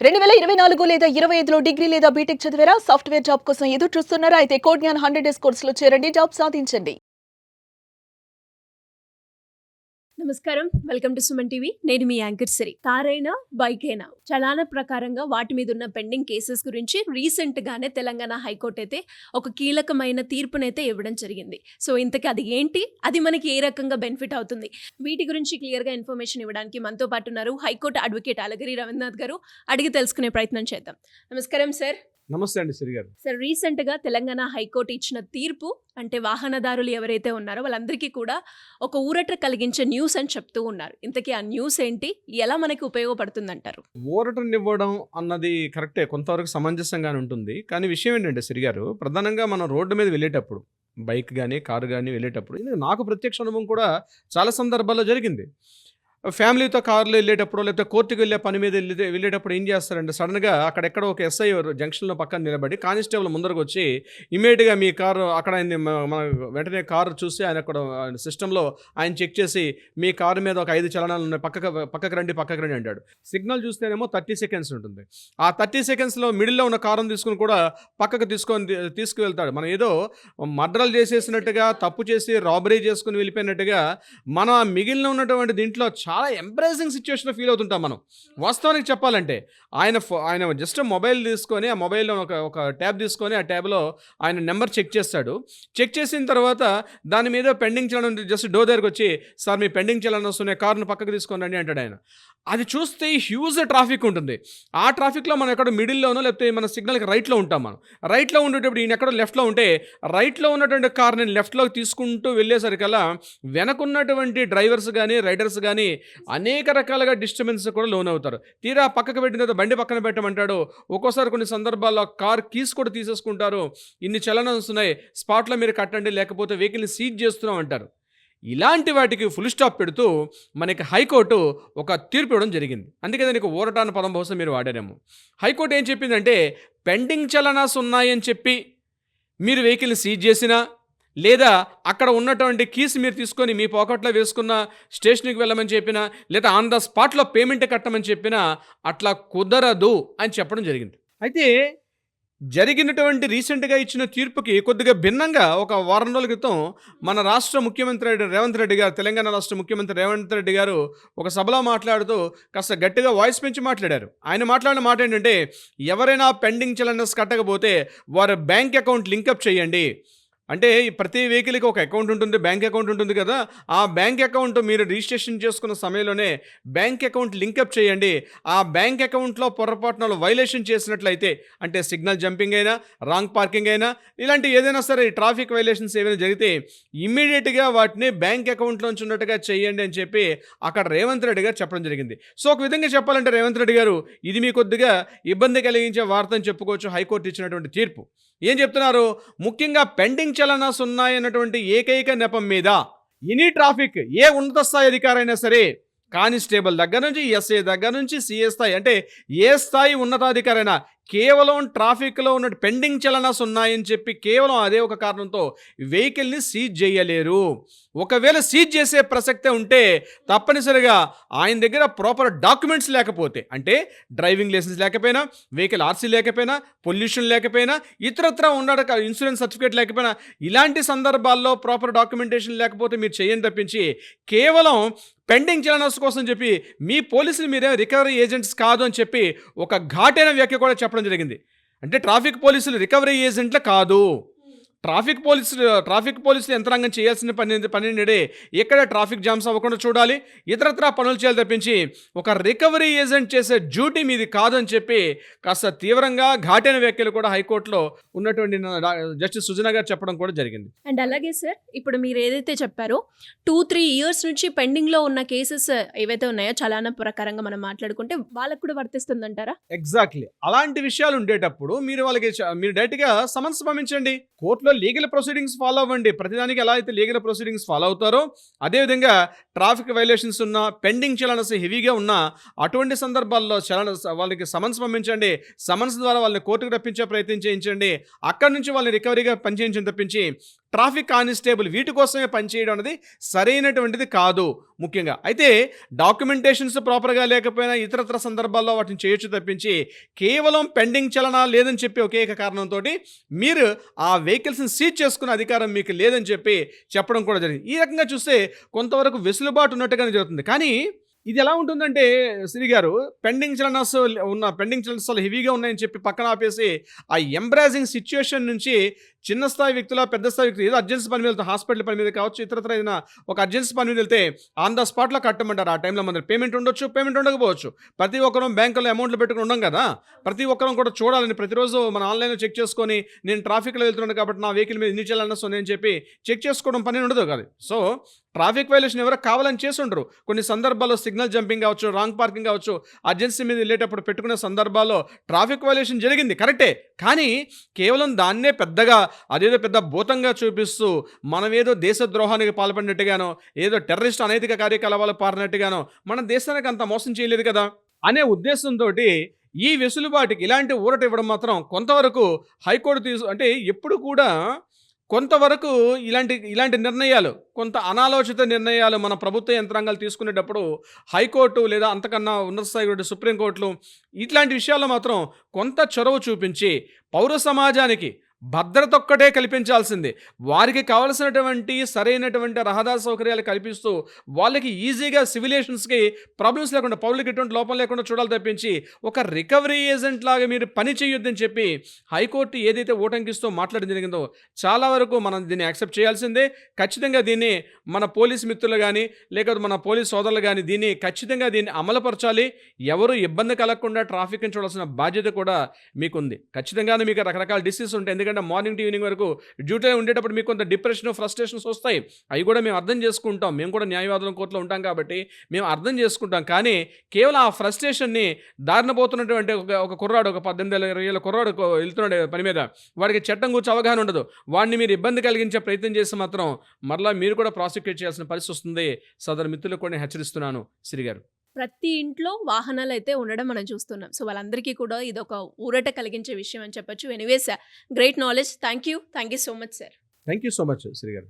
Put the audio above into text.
2024 లేదా 25లో డిగ్రీ లేదా బీటెక్ చదివారా? సాఫ్ట్‌వేర్ జాబ్ కోసం ఎదురు చూస్తున్నారా? అయితే కోడ్‌జ్ఞాన్ 100 డేస్ కోర్సులో చేరండి. జాబ్ సాధించండి. నమస్కారం, వెల్కమ్ టు సుమన్ టీవీ. నేను మీ యాంకర్ సిరి. కారైనా బైక్ అయినా చలాన ప్రకారంగా వాటి మీద ఉన్న పెండింగ్ కేసెస్ గురించి రీసెంట్ గానే తెలంగాణ హైకోర్టు అయితే ఒక కీలకమైన తీర్పునైతే ఇవ్వడం జరిగింది. సో ఇంతకీ అది ఏంటి, అది మనకి ఏ రకంగా బెనిఫిట్ అవుతుంది, వీటి గురించి క్లియర్ గా ఇన్ఫర్మేషన్ ఇవ్వడానికి మనతో పాటు ఉన్నారు హైకోర్టు అడ్వకేట్ అలగిరి రవీంద్రనాథ్ గారు. అడిగి తెలుసుకునే ప్రయత్నం చేద్దాం. నమస్కారం సార్. నమస్తే అండి సిరి గారు. సార్, రీసెంట్ గా తెలంగాణ హైకోర్టు ఇచ్చిన తీర్పు అంటే వాహనదారులు ఎవరైతే ఉన్నారో వాళ్ళందరికీ కూడా ఒక ఊరట కలిగించే న్యూస్ అని చెప్తూ ఉన్నారు. ఇంతకీ ఆ న్యూస్ ఏంటి, ఎలా మనకి ఉపయోగపడుతుంది అంటారు? ఊరటనివ్వడం అన్నది కరెక్టే, కొంతవరకు సమంజసంగానే ఉంటుంది. కానీ విషయం ఏంటంటే సిరి గారు, ప్రధానంగా మనం రోడ్డు మీద వెళ్ళేటప్పుడు బైక్ కానీ కారు కానీ వెళ్ళేటప్పుడు, ఇది నాకు ప్రత్యక్ష అనుభవం కూడా చాలా సందర్భాల్లో జరిగింది. ఫ్యామిలీతో కార్లో వెళ్ళేటప్పుడు లేకపోతే కోర్టుకు వెళ్ళే పని మీద వెళ్ళేటప్పుడు ఏం చేస్తారంటే, సడన్గా అక్కడెక్కడ ఒక ఎస్ఐ జంక్షన్లో పక్కన నిలబడి కానిస్టేబుల్ ముందరకు వచ్చి ఇమీడియట్గా మీ కారు అక్కడ మన వెంటనే కారు చూసి ఆయన అక్కడ సిస్టంలో ఆయన చెక్ చేసి మీ కారు మీద ఒక 5 చలనాలు ఉన్నాయి, పక్కకు రండి అంటాడు. సిగ్నల్ చూస్తేనేమో 30 సెకండ్స్ ఉంటుంది. ఆ 30 సెకండ్స్లో మిడిల్లో ఉన్న కారును తీసుకుని కూడా పక్కకు తీసుకువెళ్తాడు. మనం ఏదో మర్డర్లు చేసేసినట్టుగా, తప్పు చేసి రాబరీ చేసుకుని వెళ్ళిపోయినట్టుగా మన మిగిలిన ఉన్నటువంటి దీంట్లో చాలా ఎంబ్రేసింగ్ సిచ్యువేషన్లో ఫీల్ అవుతుంటాం మనం. వాస్తవానికి చెప్పాలంటే ఆయన జస్ట్ మొబైల్ తీసుకొని, ఆ మొబైల్లో ఒక ట్యాబ్ తీసుకొని ఆ ట్యాబ్లో ఆయన నెంబర్ చెక్ చేస్తాడు. చెక్ చేసిన తర్వాత దాని మీద పెండింగ్ చలన్ జస్ట్ డోర్ దగ్గరకు వచ్చి, సార్ మీ పెండింగ్ చలన్ వస్తున్నాయి, కారును పక్కకు తీసుకోండి అంటాడు ఆయన. అది చూస్తే హ్యూజ్ ట్రాఫిక్ ఉంటుంది. ఆ ట్రాఫిక్లో మనం ఎక్కడో మిడిల్లోనో లేకపోతే మన సిగ్నల్కి రైట్లో ఉంటాం. మనం రైట్లో ఉండేటప్పుడు ఈయన ఎక్కడో లెఫ్ట్లో ఉంటే, రైట్లో ఉన్నటువంటి కార్ని లెఫ్ట్లోకి తీసుకుంటూ వెళ్ళేసరికల్లా వెనకున్నటువంటి డ్రైవర్స్ కానీ రైడర్స్ కానీ అనేక రకాలుగా డిస్టర్బెన్స్ కూడా లోన్ అవుతారు. తీరా పక్కకు పెట్టిన తర్వాత బండి పక్కన పెట్టమంటాడు. ఒక్కోసారి కొన్ని సందర్భాల్లో కార్ కీస్ కూడా తీసేసుకుంటారు. ఇన్ని చలనాలు వస్తున్నాయి, స్పాట్లో మీరు కట్టండి లేకపోతే వెహికల్ని సీజ్ చేస్తున్నాం అంటారు. ఇలాంటి వాటికి ఫుల్ స్టాప్ పెడుతూ మనకి హైకోర్టు ఒక తీర్పు ఇవ్వడం జరిగింది. అందుకే దానికి ఊరట అన్న పదం బహుశా మీరు వాడారేమో. హైకోర్టు ఏం చెప్పిందంటే, పెండింగ్ చలనాస్ ఉన్నాయని చెప్పి మీరు వెహికల్ని సీజ్ చేసినా, లేదా అక్కడ ఉన్నటువంటి కీస్ మీరు తీసుకొని మీ పాకెట్లో వేసుకున్న స్టేషన్కి వెళ్ళమని చెప్పినా, లేదా ఆన్ ద స్పాట్లో పేమెంట్ కట్టమని చెప్పినా అట్లా కుదరదు అని చెప్పడం జరిగింది. అయితే జరిగినటువంటి రీసెంట్గా ఇచ్చిన తీర్పుకి కొద్దిగా భిన్నంగా ఒక వారం రోజుల క్రితం మన రాష్ట్ర ముఖ్యమంత్రి రేవంత్ రెడ్డి గారు, తెలంగాణ రాష్ట్ర ముఖ్యమంత్రి రేవంత్ రెడ్డి గారు ఒక సభలో మాట్లాడుతూ కాస్త గట్టిగా వాయిస్ పెంచి మాట్లాడారు. ఆయన మాట్లాడిన మాట ఏంటంటే, ఎవరైనా పెండింగ్ చలనస్ కట్టకపోతే వారి బ్యాంక్ అకౌంట్ లింకప్ చేయండి. అంటే ప్రతి వెహికల్కి ఒక అకౌంట్ ఉంటుంది, బ్యాంక్ అకౌంట్ ఉంటుంది కదా. ఆ బ్యాంక్ అకౌంట్ మీరు రిజిస్ట్రేషన్ చేసుకున్న సమయంలోనే బ్యాంక్ అకౌంట్ లింకప్ చేయండి. ఆ బ్యాంక్ అకౌంట్లో పొరపాటున వైలేషన్ చేసినట్లయితే, అంటే సిగ్నల్ జంపింగ్ అయినా, రాంగ్ పార్కింగ్ అయినా, ఇలాంటి ఏదైనా సరే ట్రాఫిక్ వైలేషన్స్ ఏమైనా జరిగితే ఇమ్మీడియట్గా వాటిని బ్యాంక్ అకౌంట్లోంచి ఉన్నట్టుగా చేయండి అని చెప్పి అక్కడ రేవంత్ రెడ్డి గారు చెప్పడం జరిగింది. సో ఒక విధంగా చెప్పాలంటే రేవంత్ రెడ్డి గారు, ఇది మీ కొద్దిగా ఇబ్బంది కలిగించే వార్త అని చెప్పుకోవచ్చు. హైకోర్టు ఇచ్చినటువంటి తీర్పు ఏం చెప్తున్నారు, ముఖ్యంగా పెండింగ్ చలనాస్ ఉన్నాయన్నటువంటి ఏకైక నెపం మీద ఎనీ ట్రాఫిక్ ఏ ఉన్నత స్థాయి అధికారైనా సరే, కానిస్టేబుల్ దగ్గర నుంచి ఎస్ఐ దగ్గర నుంచి సిఏ స్థాయి, అంటే ఏ స్థాయి ఉన్నతాధికారైనా కేవలం ట్రాఫిక్లో ఉన్న పెండింగ్ చలనాస్ ఉన్నాయని చెప్పి కేవలం అదే ఒక కారణంతో వెహికల్ని సీజ్ చేయలేరు. ఒకవేళ సీజ్ చేసే ప్రసక్తే ఉంటే తప్పనిసరిగా ఆయన దగ్గర ప్రాపర్ డాక్యుమెంట్స్ లేకపోతే, అంటే డ్రైవింగ్ లైసెన్స్ లేకపోయినా, వెహికల్ ఆర్సీ లేకపోయినా, పొల్యూషన్ లేకపోయినా, ఇతరత్ర ఉన్న ఇన్సూరెన్స్ సర్టిఫికేట్ లేకపోయినా, ఇలాంటి సందర్భాల్లో ప్రాపర్ డాక్యుమెంటేషన్ లేకపోతే మీరు చేయండి తప్పించి, కేవలం పెండింగ్ చలనాస్ కోసం చెప్పి మీ పోలీసులు మీరే రికవరీ ఏజెంట్స్ కాదు అని చెప్పి ఒక ఘాటైన వ్యాఖ్య కూడా చెప్పడం జరిగింది. అంటే ట్రాఫిక్ పోలీసులు రికవరీ ఏజెంట్లు కాదు. ట్రాఫిక్ పోలీసులు యంత్రాంగం చేయాల్సిన పని ఎక్కడ ట్రాఫిక్ జామ్స్ అవ్వకుండా చూడాలి, ఇతరత్రా పనులు చేయాలి తప్పించి ఒక రికవరీ ఏజెంట్ చేసే డ్యూటీ మీది కాదని చెప్పి కాస్త తీవ్రంగా ఘాటైన వ్యాఖ్యలు కూడా హైకోర్టులో ఉన్నటువంటి జస్టిస్ సుజనా గారు చెప్పడం కూడా జరిగింది. అండ్ అలాగే సార్, ఇప్పుడు మీరు ఏదైతే చెప్పారో 2-3 years నుంచి పెండింగ్లో ఉన్న కేసెస్ ఏవైతే ఉన్నాయో చలానా ప్రకారంగా మనం మాట్లాడుకుంటే వాళ్ళకు కూడా వర్తిస్తుందంటారా? ఎగ్జాక్ట్లీ. అలాంటి విషయాలు ఉండేటప్పుడు మీరు డైరెక్ట్గా సమన్స్ పంపించండి. కోర్టులో లీగల్ ప్రొసీడింగ్స్ ఫాలో అవ్వండి. ప్రతిదానికి ఎలా అయితే లీగల్ ప్రొసీడింగ్స్ ఫాలో అవుతారో అదేవిధంగా ట్రాఫిక్ వైలేషన్స్ ఉన్నా, పెండింగ్ చలనస్ హెవీగా ఉన్నా, అటువంటి సందర్భాల్లో వాళ్ళకి సమన్స్ పంపించండి. సమన్స్ ద్వారా వాళ్ళని కోర్టుకు రప్పించే ప్రయత్నం చేయించండి. అక్కడి నుంచి వాళ్ళని రికవరీగా పనిచేయించని తప్పించి ట్రాఫిక్ కానిస్టేబుల్ వీటి కోసమే పనిచేయడం అనేది సరైనటువంటిది కాదు ముఖ్యంగా. అయితే డాక్యుమెంటేషన్స్ ప్రాపర్గా లేకపోయినా ఇతరత్ర సందర్భాల్లో వాటిని చేయొచ్చు తప్పించి కేవలం పెండింగ్ చలనా లేదని చెప్పి ఒకే ఒక కారణంతో మీరు ఆ వెహికల్స్ని సీజ్ చేసుకునే అధికారం మీకు లేదని చెప్పి చెప్పడం కూడా జరిగింది. ఈ రకంగా చూస్తే కొంతవరకు వెసులుబాటు ఉన్నట్టుగానే జరుగుతుంది. కానీ ఇది ఎలా ఉంటుందంటే శ్రీ గారు, పెండింగ్ చలనాస్ చాలా హెవీగా ఉన్నాయని చెప్పి పక్కన ఆపేసి ఆ ఎంబ్రాసింగ్ సిచ్యుయేషన్ నుంచి చిన్న స్థాయి వ్యక్తుల పెద్ద స్థాయి వ్యక్తులు ఏదో అర్జెన్సీ పని మీద వెళ్తే, హాస్పిటల్ పని మీద కావచ్చు, ఇతరత్ర ఏదైనా ఒక అర్జెన్సీ పని మీద వెళ్తే ఆన్ ద స్పాట్లో కట్టమంటారు. ఆ టైంలో మన పేమెంట్ ఉండొచ్చు, పేమెంట్ ఉండకపోవచ్చు. ప్రతి ఒక్కరం బ్యాంకులో అమౌంట్లు పెట్టుకుని ఉండం కదా. ప్రతి ఒక్కరం కూడా చూడాలని ప్రతిరోజు మన ఆన్లైన్లో చెక్ చేసుకొని నేను ట్రాఫిక్లో వెళ్తున్నాను కాబట్టి నా వెహికల్ మీద ఇన్ని చలనాస్ ఉన్నాయని చెప్పి చెక్ చేసుకోవడం పని ఉండదు కాదు. సో ట్రాఫిక్ వైలేషన్ ఎవరు కావాలని చేసి ఉండరు. కొన్ని సందర్భాల్లో సిగ్నల్ జంపింగ్ కావచ్చు, రాంగ్ పార్కింగ్ కావచ్చు, అర్జెన్సీ మీద వెళ్ళేటప్పుడు పెట్టుకునే సందర్భాల్లో ట్రాఫిక్ వైలేషన్ జరిగింది కరెక్టే. కానీ కేవలం దాన్నే పెద్దగా అదేదో పెద్ద భూతంగా చూపిస్తూ మనం ఏదో దేశద్రోహానికి పాల్పడినట్టుగానో, ఏదో టెర్రరిస్ట్ అనైతిక కార్యకలాపాలకు పారినట్టుగానో మన దేశానికి అంత మోసం చేయలేదు కదా అనే ఉద్దేశంతో ఈ వెసులుబాటుకి ఇలాంటి ఊరట ఇవ్వడం మాత్రం కొంతవరకు హైకోర్టు అంటే ఎప్పుడు కూడా కొంతవరకు ఇలాంటి నిర్ణయాలు, కొంత అనాలోచిత నిర్ణయాలు మన ప్రభుత్వ యంత్రాంగాలు తీసుకునేటప్పుడు హైకోర్టు లేదా అంతకన్నా ఉన్నత స్థాయి సుప్రీంకోర్టులు ఇట్లాంటి విషయాల్లో మాత్రం కొంత చొరవ చూపించి పౌర సమాజానికి భద్రత ఒక్కటే కల్పించాల్సింది. వారికి కావలసినటువంటి సరైనటువంటి రహదారి సౌకర్యాలు కల్పిస్తూ వాళ్ళకి ఈజీగా సివిలేషన్స్కి ప్రాబ్లమ్స్ లేకుండా, పౌరులకి ఎటువంటి లోపం లేకుండా చూడాలి తప్పించి ఒక రికవరీ ఏజెంట్ లాగా మీరు పని చేయొద్దని చెప్పి హైకోర్టు ఏదైతే ఓటంకిస్తూ మాట్లాడడం జరిగిందో చాలా వరకు మనం దీన్ని యాక్సెప్ట్ చేయాల్సిందే. ఖచ్చితంగా దీన్ని మన పోలీస్ మిత్రులు కానీ లేకపోతే మన పోలీస్ సోదరులు కానీ ఖచ్చితంగా దీన్ని అమలుపరచాలి. ఎవరు ఇబ్బంది కలగకుండా ట్రాఫిక్ని చూడాల్సిన బాధ్యత కూడా మీకుంది. ఖచ్చితంగానే మీకు రకరకాల డిసీజ్ ఉంటాయి. ఎందుకంటే మార్నింగ్ టు ఈవినింగ్ వరకు డ్యూటీలో ఉండేటప్పుడు మీకు కొంత డిప్రెషన్, ఫ్రస్ట్రేషన్స్ వస్తాయి. అవి కూడా మేము అర్థం చేసుకుంటాం. మేము కూడా న్యాయవాదుల కోర్టులో ఉంటాం కాబట్టి మేము అర్థం చేసుకుంటాం. కానీ కేవలం ఆ ఫ్రస్ట్రేషన్ని దారిన పోతున్నటువంటి ఒక కుర్రాడు, ఒక 18-20 ఏళ్ళ కుర్రాడు వెళ్తున్నాడు పని మీద, వాడికి చట్టం గురించి అవగాహన ఉండదు. వాడిని మీరు ఇబ్బంది కలిగించే ప్రయత్నం చేస్తే మాత్రం మరలా మీరు కూడా ప్రాసిక్యూట్ చేయాల్సిన పరిస్థితి వస్తుంది. సదరు మిత్రులకు కూడా హెచ్చరిస్తున్నాను శ్రీ గారు. ప్రతి ఇంట్లో వాహనాలు అయితే ఉండడం మనం చూస్తున్నాం. సో వాళ్ళందరికీ కూడా ఇదొక ఊరట కలిగించే విషయం అని చెప్పొచ్చు. Anyways, great knowledge. Thank you so much sir. Thank you so much Shri గారు.